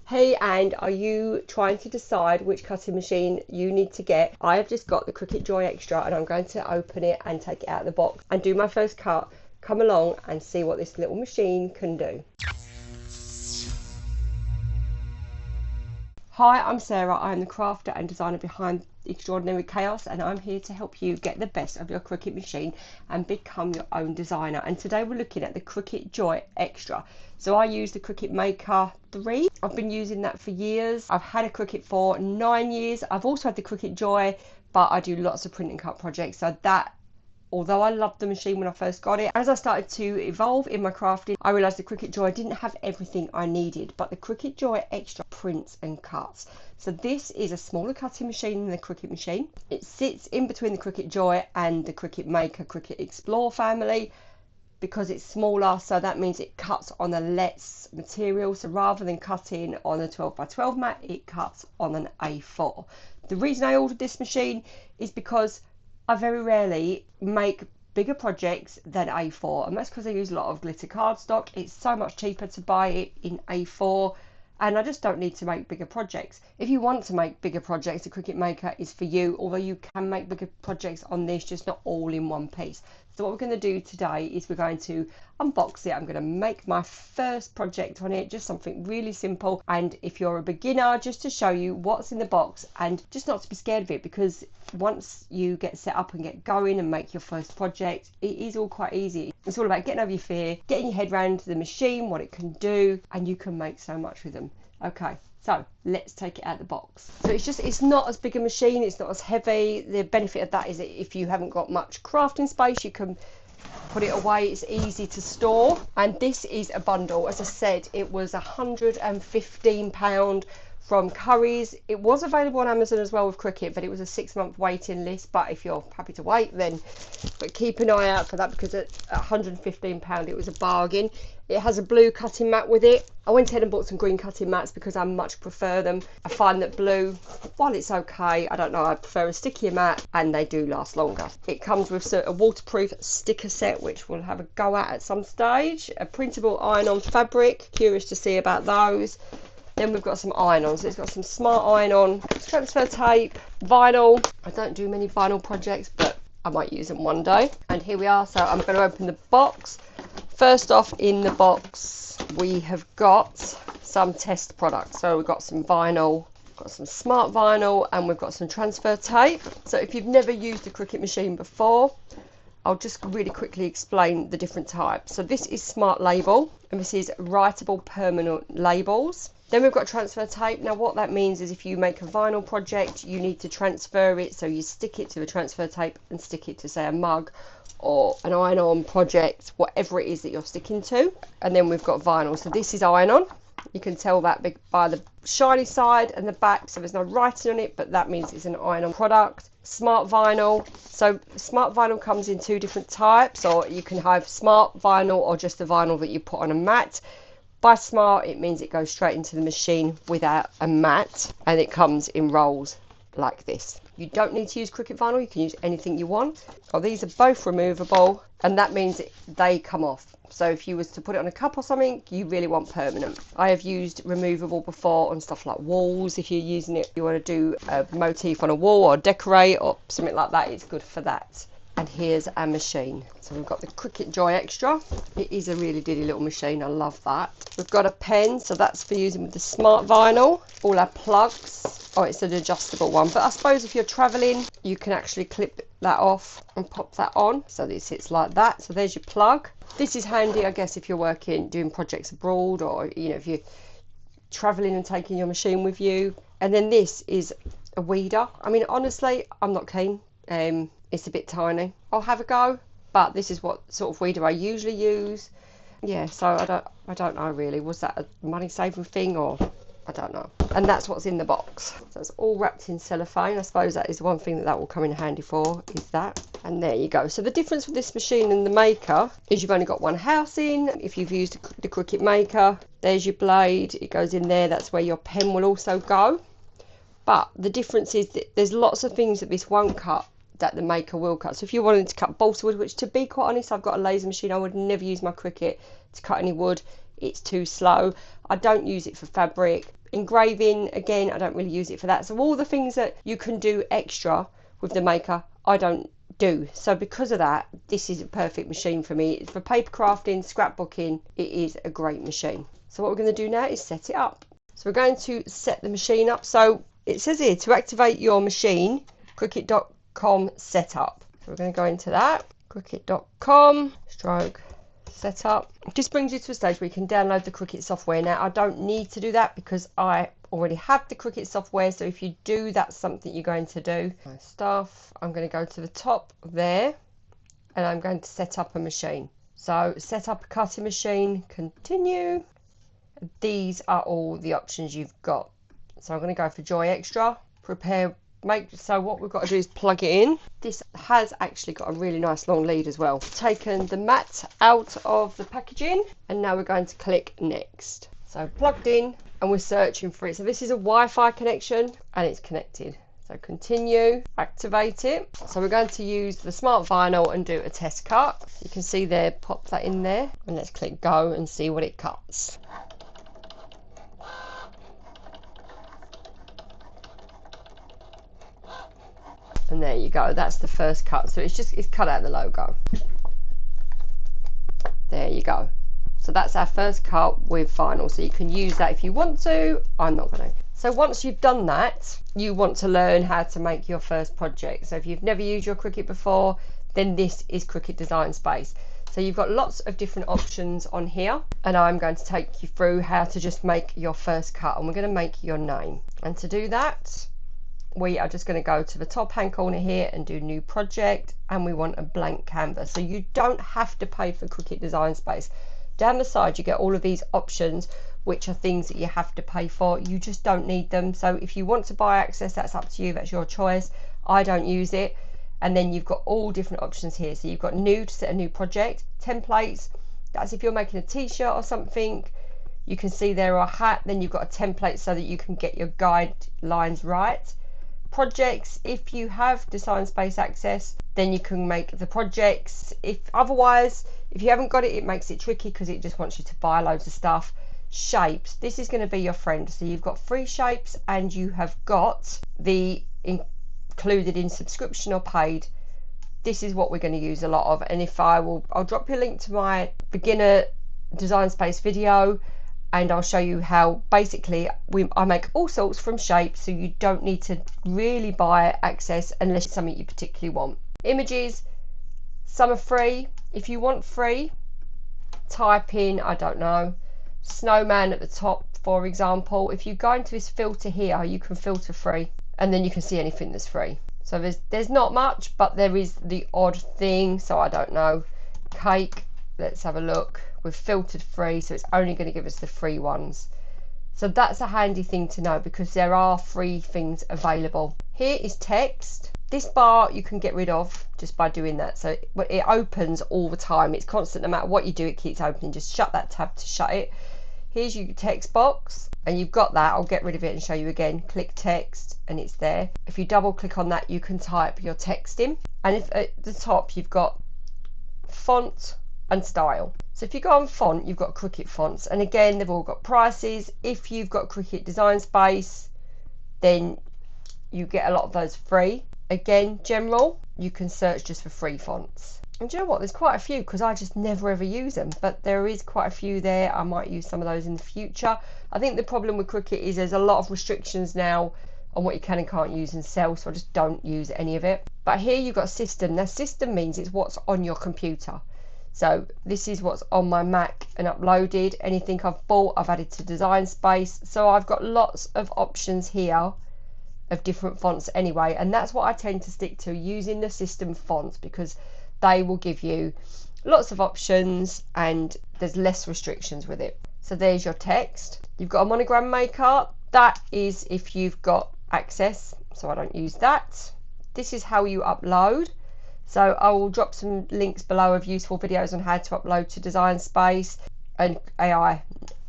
Hey, and are you trying to decide which cutting machine you need to get? I have just got the Cricut Joy Xtra and I'm going to open it and take it out of the box and do my first cut. Come along and see what this little machine can do. Hi, I'm Sarah. I'm the crafter and designer behind Extraordinary Chaos, and I'm here to help you get the best of your Cricut machine and become your own designer. And today we're looking at the Cricut Joy Xtra. So I use the Cricut Maker 3. I've been using that for years. I've had a Cricut for 9 years. I've also had the Cricut Joy, but I do lots of print and cut projects. So that, although I loved the machine when I first got it, as I started to evolve in my crafting, I realised the Cricut Joy didn't have everything I needed, but the Cricut Joy Xtra prints and cuts. So this is a smaller cutting machine than the Cricut machine. It sits in between the Cricut Joy and the Cricut Maker, Cricut Explore family, because it's smaller, so that means it cuts on a less material. So rather than cutting on a 12x12 mat, it cuts on an A4. The reason I ordered this machine is because I very rarely make bigger projects than A4, and that's because I use a lot of glitter cardstock. It's so much cheaper to buy it in A4, and I just don't need to make bigger projects. If you want to make bigger projects, the Cricut Maker is for you, although you can make bigger projects on this, just not all in one piece. So what we're going to do today is we're going to unbox it. I'm going to make my first project on it, just something really simple. And if you're a beginner, just to show you what's in the box and just not to be scared of it, because once you get set up and get going and make your first project, it is all quite easy. It's all about getting over your fear, getting your head around the machine, what it can do, and you can make so much with them. Okay, so let's take it out of the box. So it's not as big a machine, it's not as heavy. The benefit of that is that if you haven't got much crafting space, you can put it away. It's easy to store. And this is a bundle. As I said, it was £115 from Curry's. It was available on Amazon as well with Cricut, but it was a 6-month waiting list. But if you're happy to wait, then but keep an eye out for that, because at £115 it was a bargain. It has a blue cutting mat with it. I went ahead and bought some green cutting mats because I much prefer them. I find that blue, while it's okay, I don't know, I prefer a stickier mat, and they do last longer. It comes with a waterproof sticker set, which we'll have a go at some stage. A printable iron-on fabric, curious to see about those. Then we've got some iron-ons. It's got some smart iron-on, transfer tape, vinyl. I don't do many vinyl projects, but I might use them one day. And here we are. So I'm going to open the box. First off, in the box, we have got some test products. So we've got some vinyl, got some smart vinyl, and we've got some transfer tape. So if you've never used a Cricut machine before, I'll just really quickly explain the different types. So this is smart label, and this is writable permanent labels. Then we've got transfer tape. Now what that means is if you make a vinyl project, you need to transfer it. So you stick it to the transfer tape and stick it to, say, a mug or an iron-on project, whatever it is that you're sticking to. And then we've got vinyl. So this is iron-on. You can tell that by the shiny side and the back. So there's no writing on it, but that means it's an iron-on product. Smart vinyl. So smart vinyl comes in 2 different types, or you can have smart vinyl or just the vinyl that you put on a mat. By smart, it means it goes straight into the machine without a mat, and it comes in rolls like this. You don't need to use Cricut vinyl, you can use anything you want. Oh, these are both removable, and that means they come off. So if you was to put it on a cup or something, you really want permanent. I have used removable before on stuff like walls. If you're using it, you want to do a motif on a wall or decorate or something like that, it's good for that. And here's our machine. So we've got the Cricut Joy Xtra. It is a really diddy little machine, I love that. We've got a pen, so that's for using with the smart vinyl. All our plugs. Oh, it's an adjustable one, but I suppose if you're traveling, you can actually clip that off and pop that on. So this sits like that. So there's your plug. This is handy, I guess, if you're doing projects abroad, or if you're traveling and taking your machine with you. And then this is a weeder. I mean, honestly, I'm not keen. It's a bit tiny. I'll have a go, but this is what sort of weeder I usually use. Yeah, so I don't know really. Was that a money saving thing, or I don't know. And that's what's in the box. So it's all wrapped in cellophane. I suppose that is one thing that will come in handy for, is that. And there you go. So the difference with this machine and the Maker is you've only got one housing. If you've used the Cricut Maker, there's your blade. It goes in there. That's where your pen will also go. But the difference is that there's lots of things that this won't cut that the Maker will cut. So if you're wanting to cut balsa wood, which to be quite honest, I've got a laser machine, I would never use my Cricut to cut any wood. it's too slow. I don't use it for fabric. Engraving, again, I don't really use it for that. So all the things that you can do extra with the Maker, I don't do. So because of that, this is a perfect machine for me. It's for paper crafting, scrapbooking. It is a great machine. So what we're going to do now is set it up. So we're going to set the machine up. So it says here to activate your machine, Cricut.com setup. So we're going to go into that, Cricut.com stroke setup. This brings you to a stage where you can download the Cricut software. Now I don't need to do that because I already have the Cricut software. So if you do, that's something you're going to do. My stuff, I'm going to go to the top there and I'm going to set up a machine. So set up a cutting machine, continue. These are all the options you've got. So I'm going to go for Joy Xtra, prepare, make. So what we've got to do is plug it in. This has actually got a really nice long lead as well. Taken the mat out of the packaging and now we're going to click next. So plugged in and we're searching for it. So this is a Wi-Fi connection and it's connected. So continue, activate it. So we're going to use the smart vinyl and do a test cut. You can see there, pop that in there and let's click go and see what it cuts. And there you go, that's the first cut. So it's cut out the logo. There you go. So that's our first cut with vinyl. So you can use that if you want to. I'm not going to. So once you've done that, you want to learn how to make your first project. So if you've never used your Cricut before, then this is Cricut Design Space. So you've got lots of different options on here. And I'm going to take you through how to just make your first cut. And we're going to make your name. And to do that, we are just going to go to the top hand corner here and do new project, and we want a blank canvas. So you don't have to pay for Cricut Design Space. Down the side you get all of these options which are things that you have to pay for. You just don't need them. So if you want to buy access, that's up to you, that's your choice. I don't use it. And then you've got all different options here. So you've got new to set a new project, templates, that's if you're making a t-shirt or something. You can see there a hat, then you've got a template so that you can get your guidelines right. Projects, if you have Design Space access, then you can make the projects. If otherwise, if you haven't got it, it makes it tricky because it just wants you to buy loads of stuff. Shapes, this is going to be your friend. So you've got free shapes and you have got the included in subscription or paid. This is what we're going to use a lot of. And if I'll drop you a link to my beginner Design Space video, and I'll show you how basically I make all sorts from shapes, so you don't need to really buy access unless it's something you particularly want. Images, some are free. If you want free, type in, I don't know, snowman at the top, for example. If you go into this filter here, you can filter free and then you can see anything that's free. So there's not much, but there is the odd thing. So I don't know, cake, let's have a look. We've filtered free, so it's only going to give us the free ones. So that's a handy thing to know because there are free things available. Here is text. This bar you can get rid of just by doing that. So it opens all the time. It's constant, no matter what you do, it keeps opening. Just shut that tab to shut it. Here's your text box and you've got that. I'll get rid of it and show you again. Click text and it's there. If you double click on that, you can type your text in. And if at the top you've got font and style. So if you go on font, you've got Cricut fonts, and again they've all got prices. If you've got Cricut Design Space, then you get a lot of those free. Again, general, you can search just for free fonts. And do you know what, there's quite a few because I just never ever use them, but there is quite a few there. I might use some of those in the future. I think the problem with Cricut is there's a lot of restrictions now on what you can and can't use and sell, so I just don't use any of it. But here you've got system. Now system means it's what's on your computer. So this is what's on my Mac and uploaded. Anything I've bought, I've added to Design Space. So I've got lots of options here of different fonts anyway. And that's what I tend to stick to, using the system fonts, because they will give you lots of options and there's less restrictions with it. So there's your text. You've got a monogram maker. That is if you've got access. So I don't use that. This is how you upload. So I will drop some links below of useful videos on how to upload to Design Space, and AI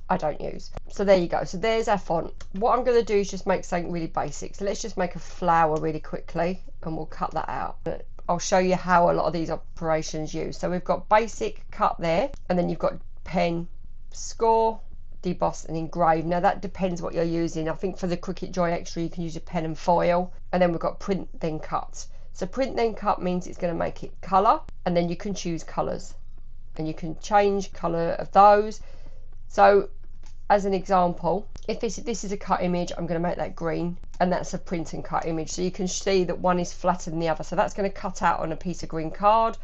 I don't use. So there you go. So there's our font. What I'm going to do is just make something really basic. So let's just make a flower really quickly and we'll cut that out. But I'll show you how a lot of these operations use. So we've got basic cut there, and then you've got pen, score, deboss and engrave. Now that depends what you're using. I think for the Cricut Joy Xtra you can use a pen and foil, and then we've got print then cut. So print then cut means it's going to make it colour, and then you can choose colours and you can change colour of those. So as an example, if this is a cut image, I'm going to make that green, and that's a print and cut image. So you can see that one is flatter than the other. So that's going to cut out on a piece of green card.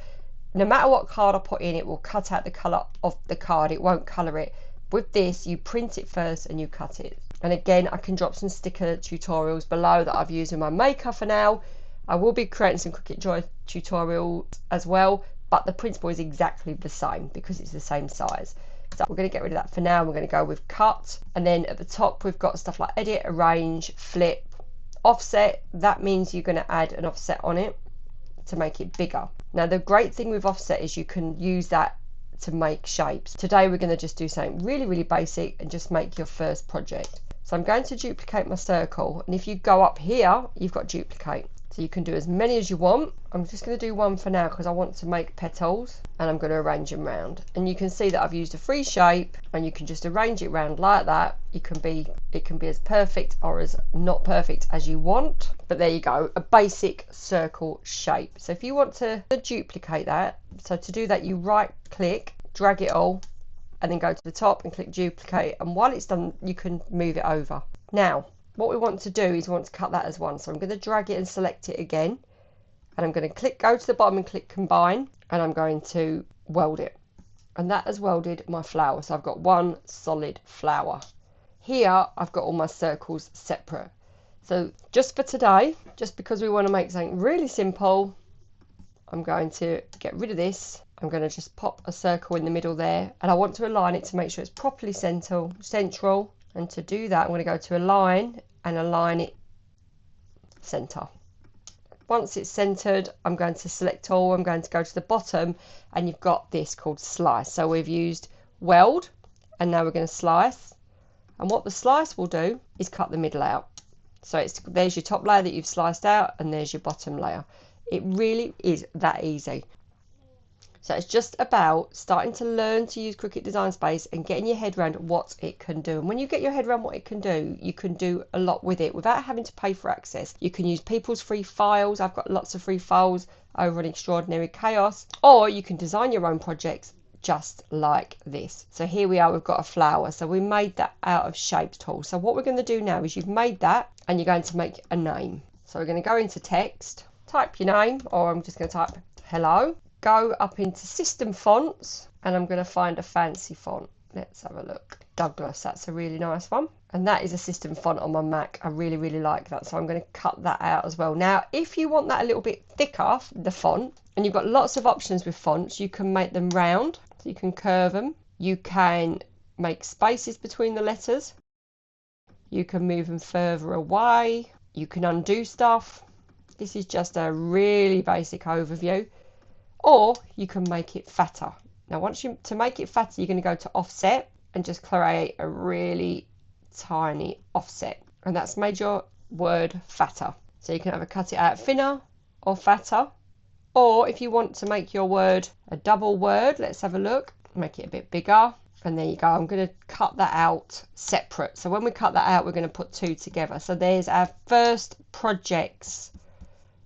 No matter what card I put in, it will cut out the colour of the card. It won't colour it. With this, you print it first and you cut it. And again, I can drop some sticker tutorials below that I've used in my Maker for now. I will be creating some Cricut Joy tutorials as well, but the principle is exactly the same because it's the same size. So we're going to get rid of that for now. We're going to go with cut, and then at the top we've got stuff like edit, arrange, flip, offset. That means you're going to add an offset on it to make it bigger. Now the great thing with offset is you can use that to make shapes. Today we're going to just do something really basic and just make your first project. So I'm going to duplicate my circle, and if you go up here you've got duplicate. So you can do as many as you want. I'm just going to do one for now because I want to make petals, and I'm going to arrange them round. And you can see that I've used a free shape, and you can just arrange it round like that. It can be as perfect or as not perfect as you want. But there you go, a basic circle shape. So if you want to duplicate that, so to do that you right click, drag it all, and then go to the top and click duplicate. And while it's done, you can move it over. Now, what we want to do is we want to cut that as one. So I'm going to drag it and select it again, and I'm going to go to the bottom and click combine, and I'm going to weld it, and that has welded my flower. So I've got one solid flower. Here I've got all my circles separate. So just for today, just because we want to make something really simple, I'm going to get rid of this. I'm going to just pop a circle in the middle there, and I want to align it to make sure it's properly central. And to do that, I'm going to go to align and align it center. Once it's centered, I'm going to select all. I'm going to go to the bottom, and you've got this called slice. So we've used weld, and now we're going to slice. And what the slice will do is cut the middle out. So there's your top layer that you've sliced out, and there's your bottom layer. It really is that easy. So it's just about starting to learn to use Cricut Design Space and getting your head around what it can do. And when you get your head around what it can do, you can do a lot with it without having to pay for access. You can use people's free files. I've got lots of free files over on Extraordinary Chaos. Or you can design your own projects just like this. So here we are, we've got a flower. So we made that out of shapes tool. So what we're going to do now is you've made that, and you're going to make a name. So we're going to go into text, type your name, or I'm just going to type hello. Go up into system fonts, and I'm going to find a fancy font. Let's have a look. Douglas, that's a really nice one. And that is a system font on my Mac. I really like that. So I'm going to cut that out as well. Now, if you want that a little bit thicker, the font, and you've got lots of options with fonts, you can make them round. So you can curve them. You can make spaces between the letters. You can move them further away. You can undo stuff. This is just a really basic overview. Or you can make it fatter. Now, to make it fatter, you're going to go to offset and just create a really tiny offset. And that's made your word fatter. So you can either cut it out thinner or fatter. Or if you want to make your word a double word, let's have a look. Make it a bit bigger. And there you go. I'm going to cut that out separate. So when we cut that out, we're going to put two together. So there's our first projects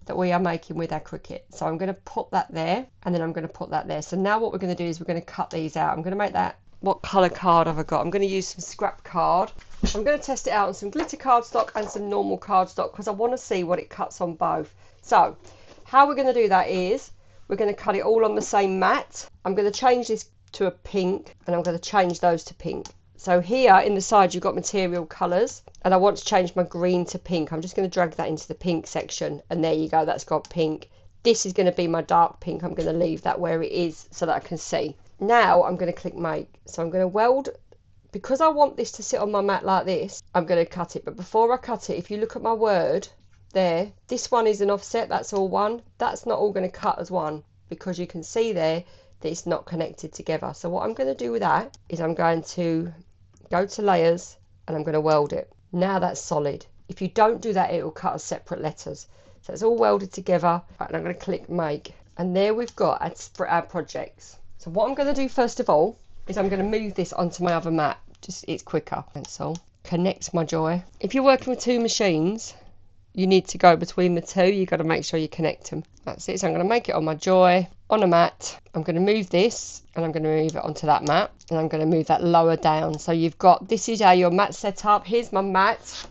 that we are making with our Cricut. So I'm going to put that there, and then I'm going to put that there. So now what we're going to do is we're going to cut these out. I'm going to make that, what colour card have I got? I'm going to use some scrap card. I'm going to test it out on some glitter cardstock and some normal cardstock because I want to see what it cuts on both. So how we're going to do that is we're going to cut it all on the same mat. I'm going to change this to a pink, and I'm going to change those to pink. So here in the side you've got material colours, and I want to change my green to pink. I'm just going to drag that into the pink section, and there you go, that's got pink. This is going to be my dark pink. I'm going to leave that where it is so that I can see. Now I'm going to click make. So I'm going to weld, because I want this to sit on my mat like this, I'm going to cut it. But before I cut it, if you look at my word there, this one is an offset, that's all one. That's not all going to cut as one, because you can see there that it's not connected together. So what I'm going to do with that is I'm going to go to layers, and I'm going to weld it. Now that's solid. If you don't do that, it will cut as separate letters. So it's all welded together. Right, and I'm going to click make, and there we've got our projects. So what I'm going to do first of all is I'm going to move this onto my other mat. Just, it's quicker, that's all. Connect my Joy. If you're working with two machines, you need to go between the two. You've got to make sure you connect them. That's it. So I'm going to make it on my Joy, on a mat. I'm going to move this and I'm going to move it onto that mat. And I'm going to move that lower down. So you've got, this is how your mat's set up. Here's my mat.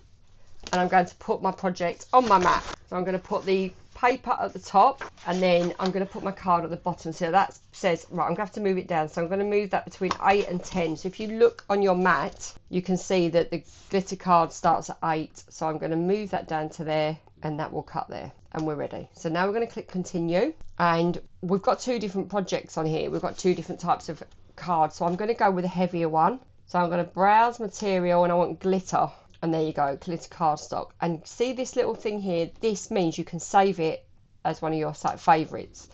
And I'm going to put my project on my mat. So I'm going to put the paper at the top and then I'm going to put my card at the bottom. So that says, right, I'm going to have to move it down. So I'm going to move that between 8 and 10. So if you look on your mat, you can see that the glitter card starts at 8. So I'm going to move that down to there and that will cut there. And we're ready. So now we're going to click continue. And we've got two different projects on here. We've got two different types of cards. So I'm going to go with a heavier one. So I'm going to browse material and I want glitter. And there you go, glitter cardstock. And see this little thing here? This means you can save it as one of your favourites.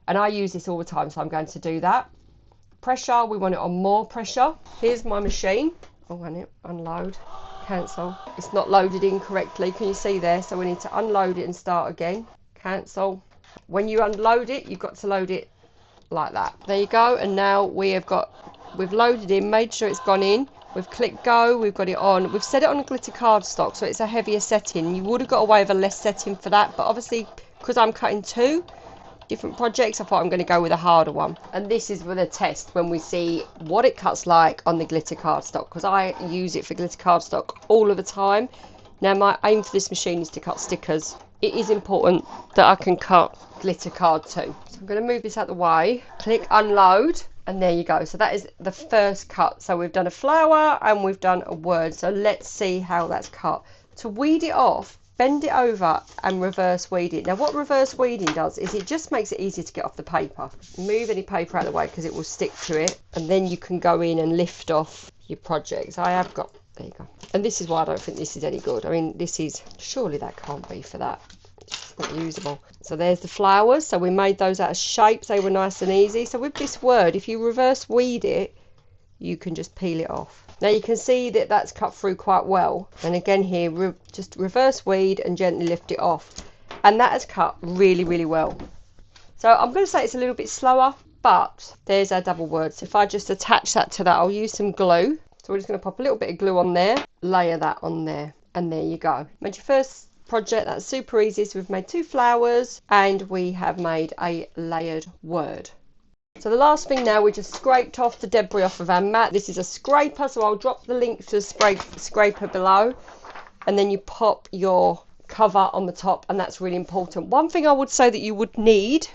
And I use this all the time, so I'm going to do that. Pressure, we want it on more pressure. Here's my machine. Oh, unload, cancel. It's not loaded in correctly, can you see there? So we need to unload it and start again. Cancel. When you unload it, you've got to load it like that. There you go. And now we've loaded in, made sure it's gone in. We've clicked go, we've got it on. We've set it on a glitter cardstock, so it's a heavier setting. You would have got away with a less setting for that, but obviously, because I'm cutting two different projects, I thought I'm going to go with a harder one. And this is with a test when we see what it cuts like on the glitter cardstock, because I use it for glitter cardstock all of the time. Now, my aim for this machine is to cut stickers. It is important that I can cut glitter card too. So I'm going to move this out the way, click unload. And there you go. So that is the first cut. So we've done a flower and we've done a word. So let's see how that's cut. To weed it off, bend it over and reverse weed it. Now what reverse weeding does is it just makes it easier to get off the paper. Move any paper out of the way because it will stick to it. And then you can go in and lift off your projects. I have got, there you go. And this is why I don't think this is any good. I mean, this is, surely that can't be for that. It's not usable. So there's the flowers. So we made those out of shapes. They were nice and easy. So with this word, if you reverse weed it, you can just peel it off. Now you can see that that's cut through quite well. And again here, just reverse weed and gently lift it off. And that has cut really, really well. So I'm going to say it's a little bit slower, but there's our double word. So if I just attach that to that, I'll use some glue. So we're just going to pop a little bit of glue on there, layer that on there, and there you go. Made your first project. That's super easy. So we've made two flowers and we have made a layered word. So the last thing now, we just scraped off the debris off of our mat. This is a scraper, so I'll drop the link to the scraper below, and then you pop your cover on the top, and that's really important. One thing I would say that you would need,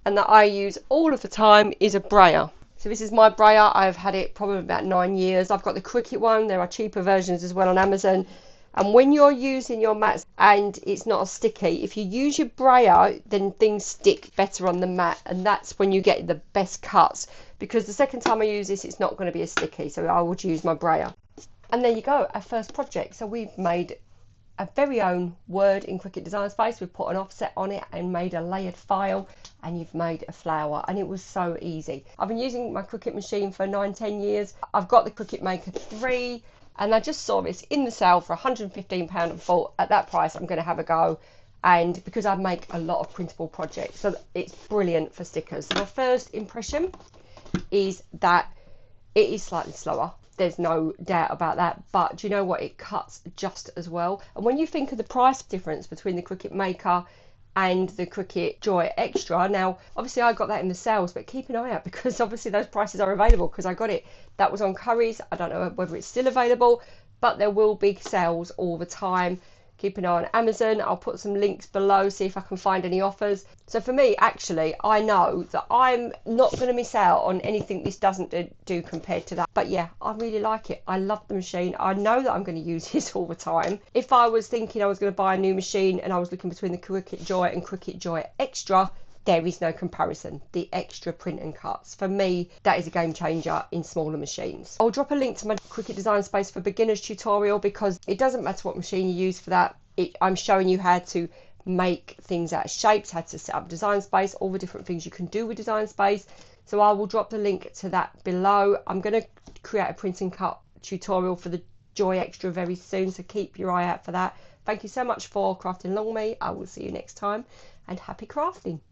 and that I use all of the time, is a brayer. So this is my brayer. I've had it probably about 9 years. I've got the Cricut one. There are cheaper versions as well on Amazon. And when you're using your mats and it's not as sticky, if you use your brayer, then things stick better on the mat, and that's when you get the best cuts, because the second time I use this, it's not going to be as sticky, so I would use my brayer. And there you go, our first project. So we've made a very own word in Cricut Design Space. We've put an offset on it and made a layered file, and you've made a flower, and it was so easy. I've been using my Cricut machine for 9-10 years. I've got the Cricut Maker 3. And I just saw this in the sale for £115 and thought, at that price, I'm going to have a go. And because I make a lot of printable projects, so it's brilliant for stickers. So my first impression is that it is slightly slower. There's no doubt about that. But do you know what? It cuts just as well. And when you think of the price difference between the Cricut Maker and the Cricut Joy Xtra, now obviously I got that in the sales, but keep an eye out because obviously those prices are available, because I got it, that was on Curry's. I don't know whether it's still available, but there will be sales all the time. Keep an eye on Amazon. I'll put some links below, see if I can find any offers. So for me, actually, I know that I'm not going to miss out on anything this doesn't do compared to that. But yeah, I really like it. I love the machine. I know that I'm going to use this all the time. If I was thinking I was going to buy a new machine and I was looking between the Cricut Joy and Cricut Joy Xtra, there is no comparison. The extra print and cuts, for me, that is a game changer in smaller machines. I'll drop a link to my Cricut Design Space for Beginners tutorial, because it doesn't matter what machine you use for that. I'm showing you how to make things out of shapes, how to set up Design Space, all the different things you can do with Design Space. So I will drop the link to that below. I'm going to create a print and cut tutorial for the Joy Xtra very soon, so keep your eye out for that. Thank you so much for crafting along with me. I will see you next time, and happy crafting.